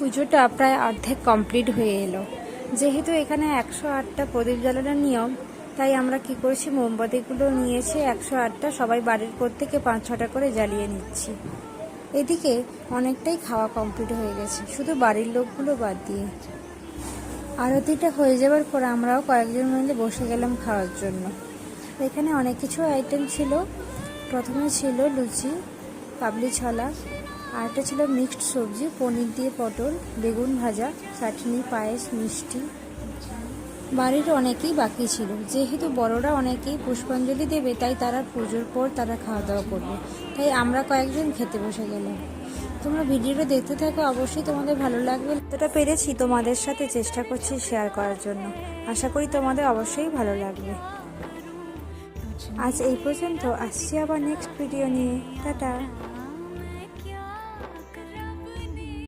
পুজোটা প্রায় অর্ধেক কমপ্লিট হয়ে এলো। যেহেতু এখানে 108টা প্রদীপ জ্বালানোর নিয়ম, তাই আমরা কি করছি, মোমবাতিগুলো নিয়েছি 108টা, সবাই বাড়ির প্রত্যেকে 5-6টা করে জ্বালিয়ে নিচ্ছি। এদিকে অনেকটাই খাওয়া কমপ্লিট হয়ে গেছে, শুধু বাড়ির লোকগুলো বাদ দিয়ে। আরতিটা হয়ে যাওয়ার পর আমরাও কয়েকজন মিলে বসে গেলাম খাওয়ার জন্য। এখানে অনেক কিছু আইটেম ছিল। প্রথমে ছিল লুচি, কাবলি ছোলা, আরেকটা ছিল মিক্সড সবজি, পনির দিয়ে পটল, বেগুন ভাজা, চাটনি, পায়েস, মিষ্টি। বাড়ির অনেকেই বাকি ছিল, যেহেতু বড়রা অনেকেই পুষ্পাঞ্জলি দেবে, তাই তারা পুজোর পর তারা খাওয়া দাওয়া করবে, তাই আমরা কয়েকজন খেতে বসে গেলাম। তোমরা ভিডিওটা দেখতে থাকো, অবশ্যই তোমাদের ভালো লাগবে। যতটা পেরেছি তোমাদের সাথে চেষ্টা করছি শেয়ার করার জন্য, আশা করি তোমাদের অবশ্যই ভালো লাগবে। আজ এই পর্যন্ত, আসছি আবার নেক্সট ভিডিও নিয়ে। টাটা।